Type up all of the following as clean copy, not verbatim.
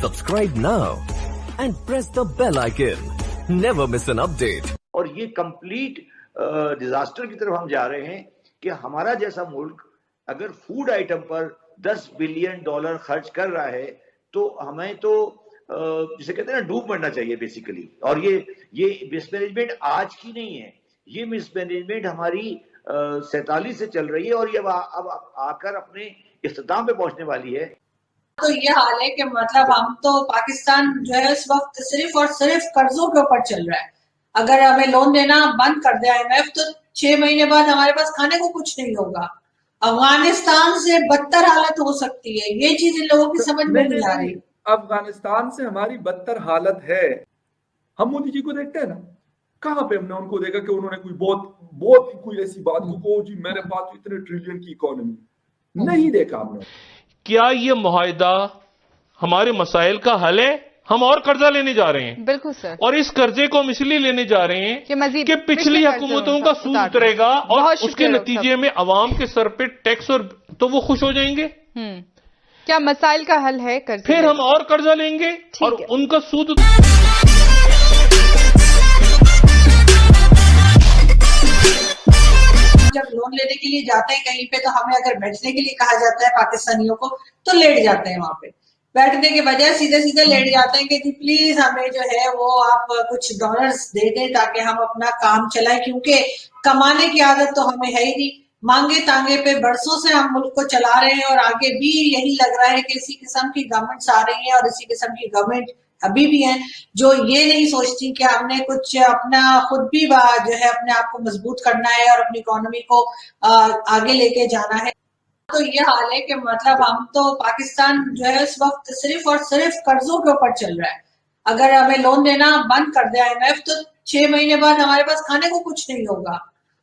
Subscribe now and press the bell icon. Never miss an update. और ये complete disaster की तरफ हम जा रहे हैं कि हमारा जैसा मुल्क अगर फूड आइटम पर $10 बिलियन खर्च कर रहा है तो हमें तो जिसे कहते हैं ना डूब मरना चाहिए बेसिकली। और ये मिसमैनेजमेंट आज की नहीं है, ये मिसमैनेजमेंट हमारी 47 से चल रही है और ये अब आकर अपने इख्तिताम पे पहुंचने वाली है। तो ये हाल है कि मतलब हम तो पाकिस्तान जो है इस वक्त सिर्फ और सिर्फ कर्जों के ऊपर चल रहा है। अगर हमें लोन देना बंद कर दे IMF तो 6 महीने बाद हमारे पास खाने को कुछ नहीं होगा। अफगानिस्तान से बदतर हालत हो सकती है, ये चीज इन लोगों की समझ में नहीं आ रही। अफगानिस्तान से हमारी बदतर हालत है। हम मोदी जी को देखते हैं ना, कहाँ पे हमने उनको देखा कि उन्होंने कोई बहुत कोई ऐसी बात को जी मेरे पास इतने ट्रिलियन की इकोनॉमी, नहीं देखा हमने। क्या ये मुआहिदा हमारे मसाइल का हल है? हम और कर्जा लेने जा रहे हैं। बिल्कुल सर। और इस कर्जे को हम इसलिए लेने जा रहे हैं कि पिछली हुकूमतों का सूद उतरेगा और उसके नतीजे में अवाम के सर पे टैक्स और तो वो खुश हो जाएंगे। क्या मसाइल का हल है कर्ज? फिर हम और कर्जा लेंगे और उनका सूद। जब लोन लेने के लिए जाते हैं कहीं पे तो हमें अगर बैठने के लिए कहा जाता है पाकिस्तानियों को तो लेट जाते हैं, वहां पे बैठने के बजाय सीधे सीधे लेट जाते हैं कि जी प्लीज हमें जो है वो आप कुछ डॉलर्स दे दें ताकि हम अपना काम चलाएं, क्योंकि कमाने की आदत तो हमें है ही नहीं। मांगे तांगे पे बरसों से हम मुल्क को चला रहे हैं और आगे भी यही लग रहा है कि इसी किस्म की गवर्नमेंट्स आ रही है और इसी किस्म की गवर्नमेंट अभी भी है जो ये नहीं सोचती कि हमने कुछ अपना खुद भी जो है अपने आप को मजबूत करना है और अपनी इकोनॉमी को आगे लेके जाना है। तो ये हाल है कि मतलब हम तो पाकिस्तान जो है इस वक्त सिर्फ और सिर्फ कर्जों के ऊपर चल रहा है। अगर हमें लोन देना बंद कर दे IMF तो 6 महीने बाद हमारे पास खाने को कुछ नहीं होगा।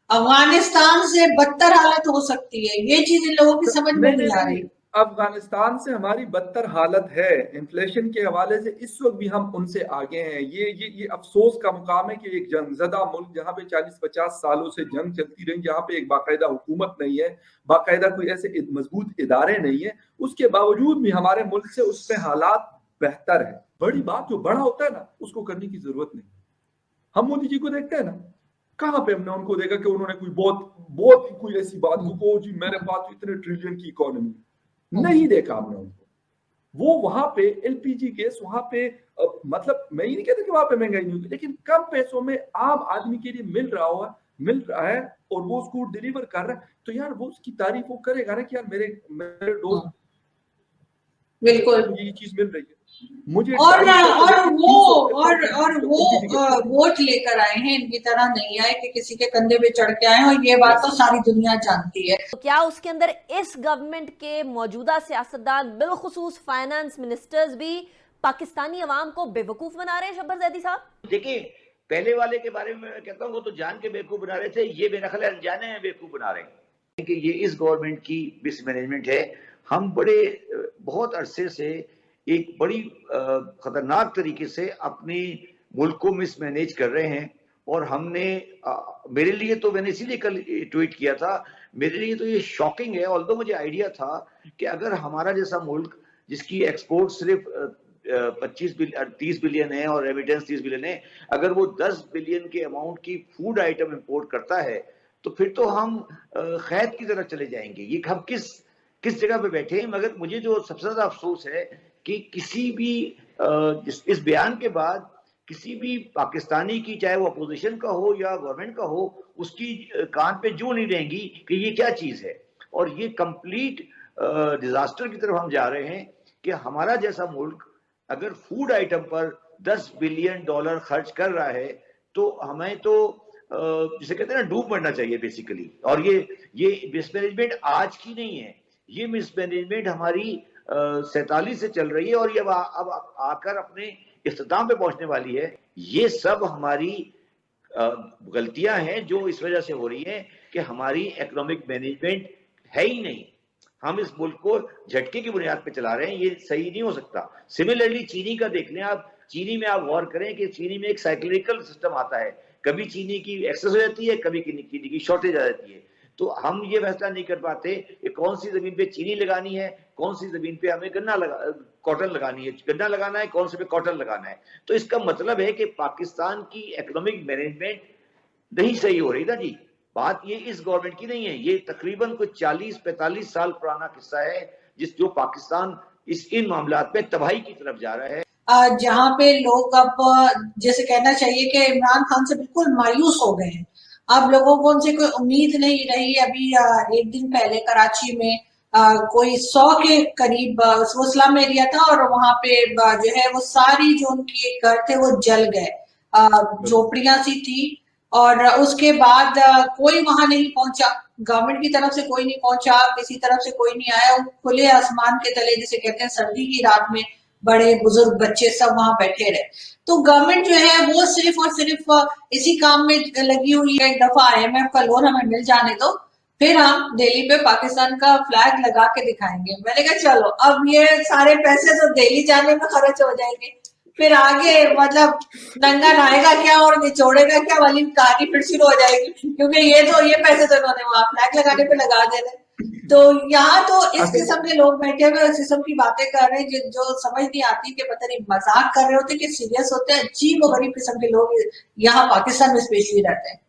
अफगानिस्तान से बदतर हालत हो सकती है, ये चीज इन लोगों की समझ में नहीं आ रही। अफगानिस्तान से हमारी बदतर हालत है। इन्फ्लेशन के हवाले से इस वक्त भी हम उनसे आगे हैं। ये अफसोस का मुकाम है कि एक जंगज़दा मुल्क जहाँ पे 40-50 सालों से जंग चलती रही, जहाँ पे एक बाकायदा हुकूमत नहीं है, बाकायदा कोई ऐसे मजबूत इदारे नहीं है, उसके बावजूद भी हमारे मुल्क से उसमें हालात बेहतर है। बड़ी बात जो बड़ा होता है ना उसको करने की जरूरत नहीं। हम मोदी जी को देखते हैं ना, कहाँ पे हमने उनको देखा कि उन्होंने कोई बहुत कोई ऐसी बात को जी मेरे पास इतने ट्रिलियन की इकोनॉमी, नहीं देखा हमने उनको। वो वहां पे LPG गैस वहां पे मतलब मैं ये नहीं कहता कि वहां पे महंगाई नहीं होगी, लेकिन कम पैसों में आम आदमी के लिए मिल रहा है और वो उसको डिलीवर कर रहा है, तो यार वो उसकी तारीफ वो करेगा ना कि यार मेरे दोस्त बिल्कुल ये चीज मिल रही है मुझे। और वो वोट लेकर आए हैं, इनकी तरह नहीं आए कि किसी के कंधे पे चढ़ के आए, और ये बात तो सारी दुनिया जानती है। तो क्या उसके अंदर इस गवर्नमेंट के मौजूदा सियासतदान बिलखुसूस फाइनेंस मिनिस्टर्स भी पाकिस्तानी अवाम को बेवकूफ बना रहे हैं? शब्बर जैदी साहब देखिए, पहले वाले के बारे में मैं कहता हूँ वो तो जान के बेवकूफ बना रहे थे, ये मेरा ख्याल अनजाने में बेवकूफ बना रहे हैं कि ये इस गवर्नमेंट की मिसमैनेजमेंट है। हम बहुत अरसे से एक बड़ी खतरनाक तरीके से अपने मुल्क को मिसमैनेज कर रहे हैं। और हमने मेरे लिए तो मैंने इसीलिए कल ट्वीट किया था, मेरे लिए तो ये शॉकिंग है। ऑल्दो मुझे आइडिया था कि अगर हमारा जैसा मुल्क जिसकी एक्सपोर्ट सिर्फ 30 बिलियन है और रेमिटेंस 30 बिलियन है, अगर वो 10 बिलियन के अमाउंट की फूड आइटम इंपोर्ट करता है तो फिर तो हम खैत की तरफ चले जाएंगे। ये हम किस जगह पे बैठे हैं। मगर मुझे जो सबसे ज्यादा अफसोस है कि किसी भी इस बयान के बाद किसी भी पाकिस्तानी की, चाहे वो अपोजिशन का हो या गवर्नमेंट का हो, उसकी कान पे जू नहीं रहेंगी कि ये क्या चीज है। और ये कंप्लीट डिजास्टर की तरफ हम जा रहे हैं कि हमारा जैसा मुल्क अगर फूड आइटम पर $10 बिलियन खर्च कर रहा है तो हमें तो जिसे कहते हैं ना डूब मरना चाहिए बेसिकली। और ये मिसमैनेजमेंट आज की नहीं है, ये मिसमैनेजमेंट हमारी 47 से चल रही है और ये अब आकर अपने इख्तिताम पे पहुंचने वाली है। ये सब हमारी गलतियां हैं जो इस वजह से हो रही हैं कि हमारी इकोनॉमिक मैनेजमेंट है ही नहीं। हम इस मुल्क को झटके की बुनियाद पे चला रहे हैं, ये सही नहीं हो सकता। सिमिलरली चीनी का देख लें आप, चीनी में आप गौर करें कि चीनी में एक साइक्लिकल सिस्टम आता है, कभी चीनी की एक्सेस हो जाती है, कभी चीनी की शॉर्टेज आ जाती है। तो हम ये फैसला नहीं कर पाते कि कौन सी जमीन पे चीनी लगानी है, कौन सी जमीन पे हमें कॉटन लगानी है, गन्ना लगाना है, कौन से पे कॉटन लगाना है। तो इसका मतलब है कि पाकिस्तान की इकोनॉमिक मैनेजमेंट नहीं सही हो रही ना जी। बात ये इस गवर्नमेंट की नहीं है, ये तकरीबन कुछ 40-45 साल पुराना किस्सा है जो पाकिस्तान इन मामलात में तबाही की तरफ जा रहा है। जहाँ पे लोग अब जैसे कहना चाहिए कि इमरान खान से बिल्कुल मायूस हो गए हैं। अब लोगों को उनसे कोई उम्मीद नहीं रही। अभी एक दिन पहले कराची में कोई 100 के करीब वो स्लम एरिया था और वहां पे जो है वो सारी जो उनके घर थे वो जल गए, झोपड़ियां सी थी। और उसके बाद कोई वहां नहीं पहुंचा, गवर्नमेंट की तरफ से कोई नहीं पहुंचा, किसी तरफ से कोई नहीं आया। खुले आसमान के तले, जिसे कहते हैं सर्दी की रात में, बड़े बुजुर्ग बच्चे सब वहां बैठे रहे। तो गवर्नमेंट जो है वो सिर्फ और सिर्फ इसी काम में लगी हुई है। एक दफा IMF का लोन हमें मिल जाने दो, फिर हम दिल्ली पे पाकिस्तान का फ्लैग लगा के दिखाएंगे। मैंने कहा चलो अब ये सारे पैसे तो दिल्ली जाने में खर्च हो जाएंगे, फिर आगे मतलब नंगा नहाएगा क्या और निचोड़ेगा क्या वाली कहानी फिर शुरू हो जाएगी, क्योंकि ये पैसे तो इन्होंने वहां फ्लैग लगाने पे लगा देने। तो यहाँ तो इस किस्म के लोग बैठे हुए इस किस्म की बातें कर रहे हैं जो समझ नहीं आती कि पता नहीं मजाक कर रहे होते कि सीरियस होते हैं। अजीब और गरीब किस्म के लोग यहाँ पाकिस्तान में स्पेशली रहते हैं।